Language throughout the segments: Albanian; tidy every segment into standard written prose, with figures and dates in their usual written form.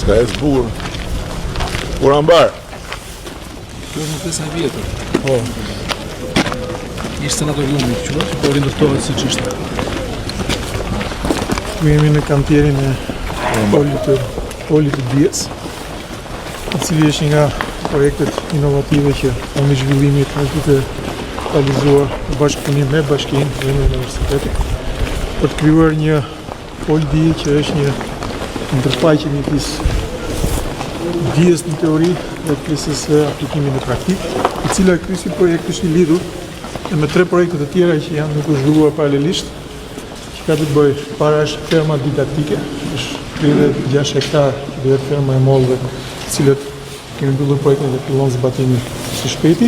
Ka e zbur. Kur ambar? Kjo është në 5 vjetër. Po. Ishte sanatoriumi që po rindërtohet siç ishte. Ku jemi në kantierin e Olit të Dijes, i cili është një nga projektet inovative që Fondi i Zhvillimit ka realizuar në bashkëpunim me Bashkinë dhe me Universitetin për të krijuar një pol dije që është një ndërfaqje midis dijes në teori dhe pjesës së aplikimit në praktik, i cila ky si projekt është i lidhur me 3 projekte të tjera që janë duke zhvilluar paralelisht. Ka të bëjë, para është ferma didaktike, është 36 hektar që dhe ferma e mollëve, cilët kemi mbyllur projektin dhe fillon zbatimi së shpejti.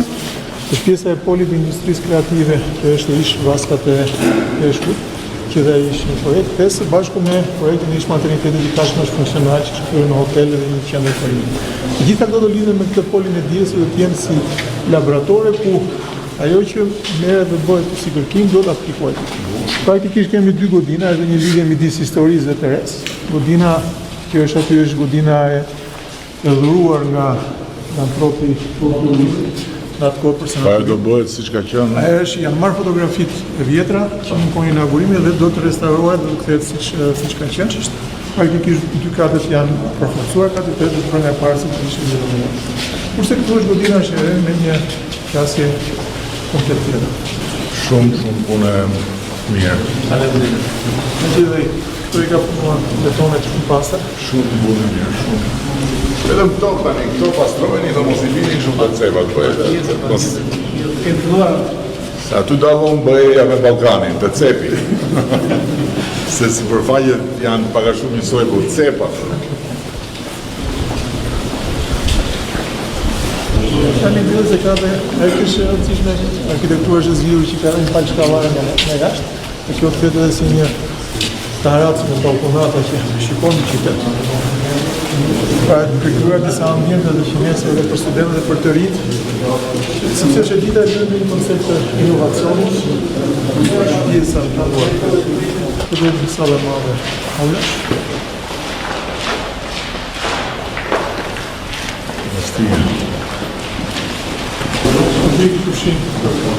Është pjesa e polit të industrisë kreative, që është ish vaskat e Peshkut, që dhe ishë një projekt, së bashku me projektin e ish maternitetit i tashmë është funksional që shkruar në hotele dhe një qendër farimi. Gjitha këto do lidhen me këtë polin e dijes do të jenë si laboratore ku ajo që merret dhe bëhet si kërkim do të aplikohet. Praktikisht kemi 2 godina, edhe një lidhje midis historisë dhe teres. Godina që është aty është godina e dhuruar nga antropi në atë kohë për sanatorium. Ajo do bëhet siç ka qenë. Ajo është, janë marrë fotografitë e vjetra që në kohën e inaugurimit dhe do të restaurohet dhe do të kthehet siç ka qenë. Praktikisht 2 katët janë përforcuar, katët do të bëhen e parë siç ishte zhvilluar. Kurse këtu është godina që me një qasje komplet tjetër. Shumë punë mirë. Faleminderit. Këto i ka punuar betonet shumë pasta. Shumë punë mirë, shumë. Vetëm këto tani, këto pastrojeni dhe mos i vini shumë të cepat bëhet. Kemë filluar. Se aty dallon bëheja me Ballkanin, të cepi. Se sipërfaqet janë pak a shumë njësoj për cepat. Tani vjen se ka dhe kishë rëndësishme arkitektura është zgjidhur që ka një palë shkallare nga jashtë, e kjo të edhe si një terracë me balkonata që shikon në qytet. Pra të krijuar disa ambiente dhe qinese edhe për studentët dhe për të rinjt, sepse është dita e dytë një koncept të inovacionit, pjesa e kaluar. Këtë është një sallë e madhe aulesh. Projekti përfshin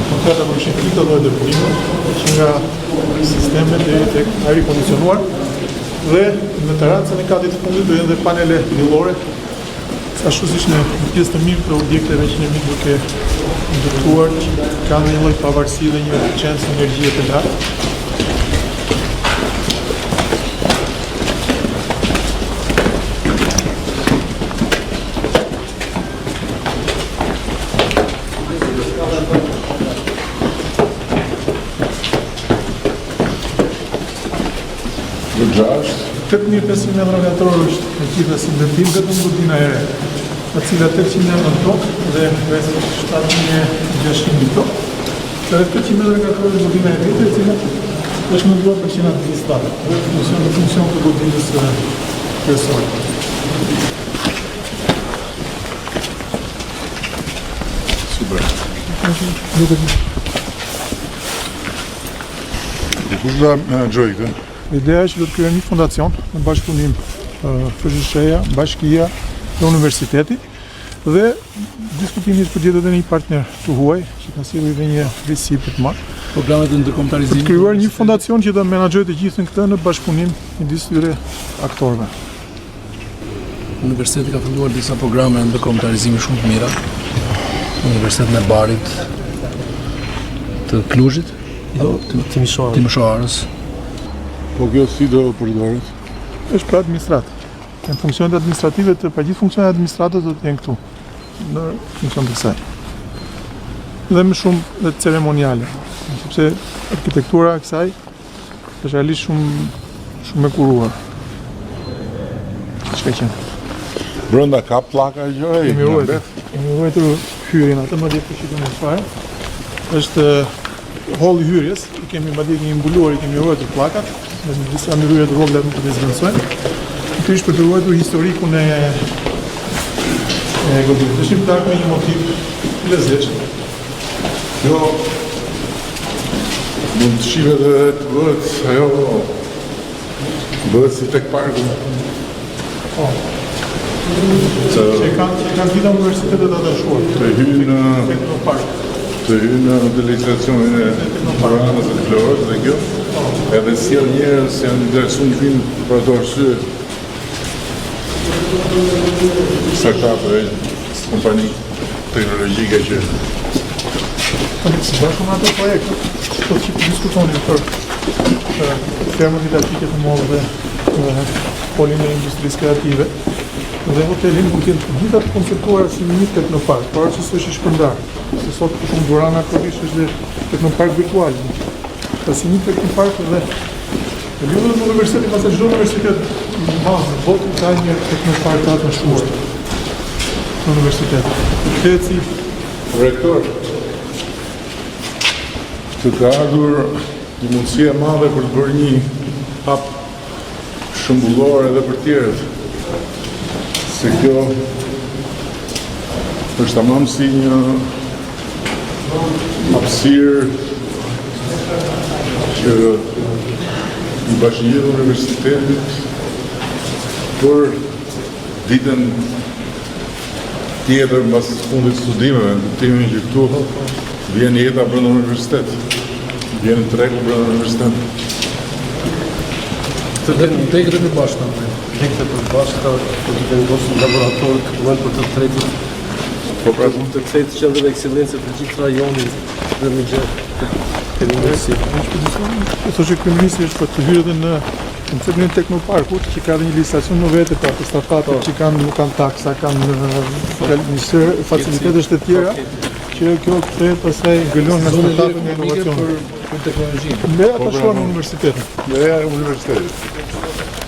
kontrata përfshin 30 lloje depurime, që nga sistemet deri tek ajri kondicionuar dhe në terracën e katit të fundit do jenë dhe panele yllore, ashtu siç në pjesë të mirë të objekteve që jemi duke ndërtuar, kanë një lloj pavarësie dhe një eficiencë energjie të lartë. Gjashtë. 8.500 m2 është e gjitha si ndërtim vetëm godina e re, e cila 800 m në tokë dhe rreth 7.600 tokë. Dhe 800 m2 është godina e vjetër, e cila është mënduar për qenat vizitare, dhe funksion të godinës kryesore. Super. Kush do menaxhoj këtë? Ideja është do të krijojmë një fondacion në bashkëpunim FSHE-ja, Bashkia dhe Universiteti dhe diskutimit për gjetur edhe një partner të huaj që ka sjellur edhe një visi për të marrë. Programet e ndërkombëtarizimit. Të krijuar një fondacion që do menaxhojë të gjithën këtë në bashkëpunim midis tyre aktorëve. Universiteti ka filluar disa programe ndërkombëtarizimi shumë të mira. Universitetin e Barit, të Kluzhit, Timisoarës. Po kjo si do përdoret? Është për administratë. Në funksionet administrative të gjithë funksionet administratës do të jenë këtu, në funksion të kësaj. Dhe më shumë dhe ceremoniale, sepse arkitektura e kësaj është realisht shumë e kuruar. Çka qenë? Brenda ka pllaka gjë? Kemi ruajtur hyrjen atë madje po shikojmë fare. Është holli i hyrjes, i kemi madje kemi mbuluar, i kemi ruajtur pllakat, me disa mënyra të vogla nuk do të zvendësojmë. Ky është për të ruajtur historikun e godinës. Është një plak me një motiv lezetshëm. Jo, mund të shive dhe të bëhet, ajo bëhet si tek parku. Po, Që kanë gjitha universitetet atashuar. Të hynë në legislacionin e Tiranës dhe Florës dhe kjo, edhe sjell njerëz që janë interesuar në vinë për ato arsye. Startup-e, kompani teknologjike që Si bashkë me ato projekte, të që diskutonin për fermën didaktike të modhe dhe polin e industrisë kreative, dhe hotelin mund të jenë të gjitha të konceptuara si një teknopark, pavarësisht është i shpërndarë. Se sot për shumë Durana Kërrish është dhe teknopark virtual. Pra si një teknopark dhe lidhur në universitetin, pasi çdo universitet në bazë në botë ka një teknopark të atëshuar në universitet. Këtë si rektor të ka ardhur një mundësi e madhe për të bërë një hap shëmbullor edhe për tjerët. Se kjo është tamam si një hapësirë që i bashkëngjedhur universitetit për ditën tjetër mbas fundit studimeve, në kuptimin që këtu vjen jeta brenda universitet, vjen treku brenda universitet. Të këtë në bashkë të Tekte për bashkëta, për të vendosur laborator të moment për të tretit. Po pra, Të tretit qendrën e ekselencë për gjithë rajonin dhe në gjithë Kryeministri. Këto që Kryeministri është për të hyrë edhe në konceptin e teknoparkut, që ka dhe një licitacion në vete për ato startup-et që nuk kanë taksa, kanë facilitetet të tjera, që kjo kthehet pastaj ngëllon në startup-et e inovacionit. për teknologjinë. Me atashuar në universitetin. me universitetit.